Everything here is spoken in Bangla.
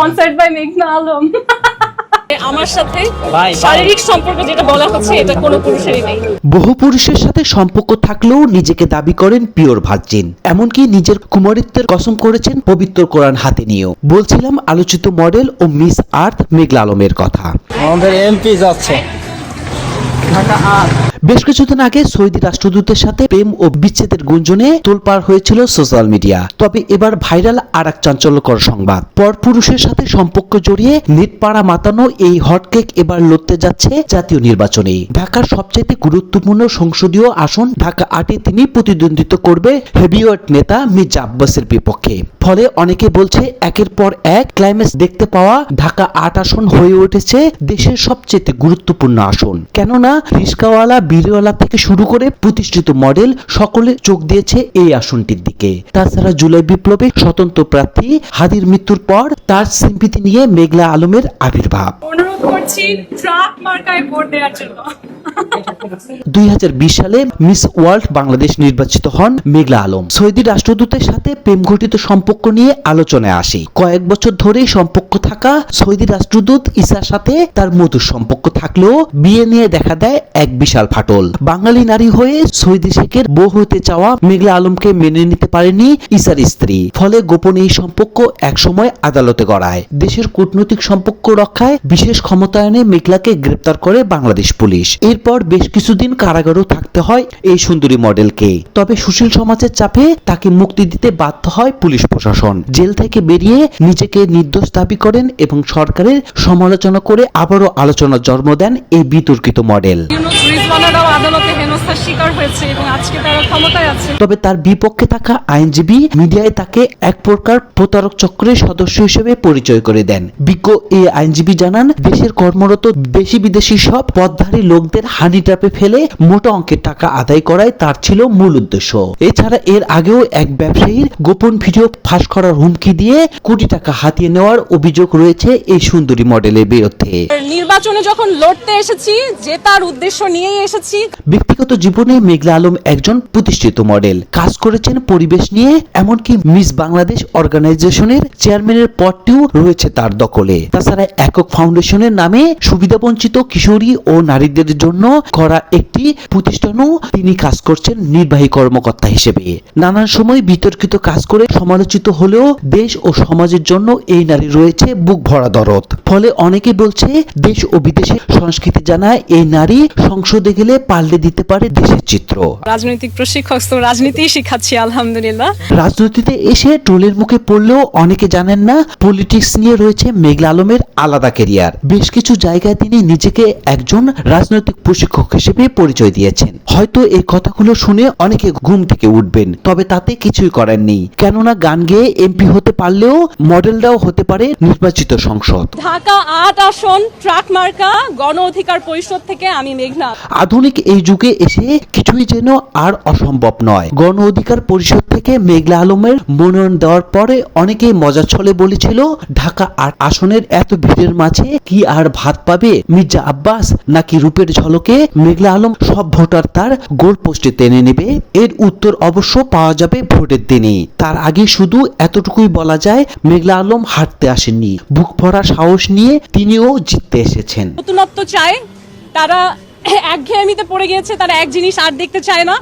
স্পন্সর্ড বাই মেঘনা আলম। আমার সাথে শারীরিক সম্পর্ক যেটা বলা হচ্ছে এটা কোনো পুরুষেরই নেই। বহু পুরুষের সাথে সম্পর্ক থাকলেও নিজেকে দাবি করেন পিওর ভার্জিন, এমনকি নিজের কুমারিত্বের কসম করেছেন পবিত্র কোরআন হাতে নিয়েও। বলছিলাম আলোচিত মডেল ও মিস আর্থ মেঘলা আলমের কথা। আমাদের এমপি যাচ্ছে বেশ কিছুদিন আগে সৌদি রাষ্ট্রদূতের সাথে প্রেম ও বিচ্ছেদের গুঞ্জনে তোলপাড় হয়েছিল সোশ্যাল মিডিয়া। তবে এবার ভাইরাল আর এক চাঞ্চল্যকর সংবাদ। পরপুরুষের সাথে সম্পর্ক জড়িয়ে নেটপাড়া মাতানো এই হটকেক এবার লড়তে যাচ্ছে জাতীয় নির্বাচনে। ঢাকার সবচেয়ে গুরুত্বপূর্ণ সংসদীয় আসন ঢাকা ৮-এ তিনি প্রতিদ্বন্দ্বিত্ব করবে হেভিওয়েট নেতা মির্জা আব্বাসের বিপক্ষে। ফলে অনেকে বলছে একের পর এক ক্লাইম্যাক্স দেখতে পাওয়া ঢাকা ৮ আসন হয়ে উঠেছে দেশের সবচেয়ে গুরুত্বপূর্ণ আসন। কেননা রিস্কাওয়ালা বিড়িওয়ালা থেকে শুরু করে প্রতিষ্ঠিত মডেল সকলে চোখ দিয়েছে এই আসনটির দিকে। তাছাড়া জুলাই বিপ্লবে স্বতন্ত্র প্রার্থী হাদির মৃত্যুর পর তার সিম্পিতি নিয়ে মেঘলা আলমের আবির্ভাব। অনুরোধ করছি ট্রাক মার্কায় ভোট দেওয়ার জন্য। 2020 সালে মিস ওয়ার্ল্ড বাংলাদেশ নির্বাচিত হন মেঘলা আলম। সৌদি রাষ্ট্রদূতের সাথে প্রেম ঘটিত সম্পর্ক নিয়ে আলোচনায় আসে। কয়েক বছর ধরেই সম্পর্ক থাকা সৌদি রাষ্ট্রদূত ইসার সাথে তার মধুর সম্পর্ক থাকলেও বিয়ে নিয়ে দেখা দেয় এক বিশাল ফাটল। বাঙালি নারী হয়ে সৌদি শেখের বউ হতে চাওয়া মেঘলা আলমকে মেনে নিতে পারেনি ইসার স্ত্রী। ফলে গোপনে এই সম্পর্ক একসময় আদালতে গড়ায়। দেশের কূটনৈতিক সম্পর্ক রক্ষায় বিশেষ ক্ষমতায়নে মেঘলাকে গ্রেপ্তার করে বাংলাদেশ পুলিশ। এরপর বেশ কিছুদিন কারাগারেও থাকতে হয় এই সুন্দরী মডেলকে। তবে সুশীল সমাজের চাপে তাকে মুক্তি দিতে বাধ্য হয় পুলিশ প্রশাসন। জেল থেকে বেরিয়ে নিজেকে নির্দোষ দাবি করেন এবং সরকারের সমালোচনা করে আবারও আলোচনার জন্ম দেন এই বিতর্কিত মডেল। আদালতে হেনস্থার শিকার হয়েছে এবং আজকে তারা ক্ষমতায় আছে। তবে তার বিপক্ষে থাকা আইনজীবী মিডিয়ায় তাকে এক প্রকার প্রতারক চক্রের সদস্য হিসেবে পরিচয় করে দেন। বিজ্ঞ এই আইনজীবী জানান, দেশের কর্মরত দেশি বিদেশি সব পথধারী লোকদের হানি ট্র্যাপে ফেলে মোটা অঙ্কের টাকা আদায় করাই তার ছিল মূল উদ্দেশ্য। এছাড়া এর আগেও এক ব্যবসায়ীর গোপন ভিডিও ফাঁস করার হুমকি দিয়ে কোটি টাকা হাতিয়ে নেওয়ার অভিযোগ রয়েছে এই সুন্দরী মডেলের বিরুদ্ধে। নির্বাচনে যখন লড়তে এসেছি, জেতার উদ্দেশ্য নিয়েই এসেছি। ব্যক্তিগত জীবনে মেঘলা আলম একজন প্রতিষ্ঠিত মডেল। কাজ করেছেন পরিবেশ নিয়ে, এমনকি মিস বাংলাদেশ অর্গানাইজেশনের চেয়ারম্যানের পদটিও রয়েছে তার দখলে। তাছাড়া একক ফাউন্ডেশনের নামে সুবিধাবঞ্চিত কিশোরী ও নারীদের জন্য করা একটি প্রতিষ্ঠানও তিনি কাজ করছেন নির্বাহী কর্মকর্তা হিসেবে। নানান সময় বিতর্কিত কাজ করে সমালোচিত হলেও দেশ ও সমাজের জন্য এই নারী রয়েছে বুক ভরা দরদ। ফলে অনেকে বলছে দেশ ও বিদেশের সংস্কৃতি জানায় এই নারী সংসদে গেলে পাল্টে দিতে পারে দেশের চিত্র। রাজনৈতিক প্রশিক্ষক তো রাজনীতি শিখাচ্ছি আলহামদুলিল্লাহ। রাজনীতিতে এসে ট্রোলের মুখে পড়লেও অনেকে জানেন না পলিটিক্স নিয়ে রয়েছে মেঘলা আলমের আলাদা ক্যারিয়ার। বেশ কিছু জায়গায় তিনি নিজেকে একজন রাজনৈতিক প্রশিক্ষক হিসেবে পরিচয় দিয়েছেন। হয়তো এই কথাগুলো শুনে অনেকে ঘুম থেকে উঠবেন, তবে তাতে কিছুই করার নেই। কেননা গান গেয়ে এমপি হতে পারলেও মডেলরাও হতে পারে নির্বাচিত সংসদ। ঢাকা ৮ আসন ট্রাক মার্কা গণ অধিকার পরিষদ থেকে আমি মেঘনা। আধুনিক এই যুগে এসে কিছুই যেন আর অসম্ভব নয়। গণ অধিকার পরিষদ থেকে মেঘলা আলমের মনোনয়ন দেওয়ার পরে অনেকেই মজা ছলে বলেছিল, ঢাকা ৮ আসনের এত ভিড়ের মাঝে কি আর ভাত পাবে মির্জা আব্বাস, নাকি রূপের ঝলকে মেঘলা আলম সব ভোটার তার গোল পোস্টে টেনে নেবে? এর উত্তর অবশ্য পাওয়া যাবে ভোটের দিনে। তার আগে শুধু এতটুকুই বলা যায়, মেঘলা আলম হারতে আসেননি, বুক ভরা সাহস নিয়ে তিনিও জিততে এসেছেন। নতুনত্ব চায়, তারা একঘেয়েমিতে পড়ে গিয়েছে, তারা এক জিনিস আর দেখতে চায় না।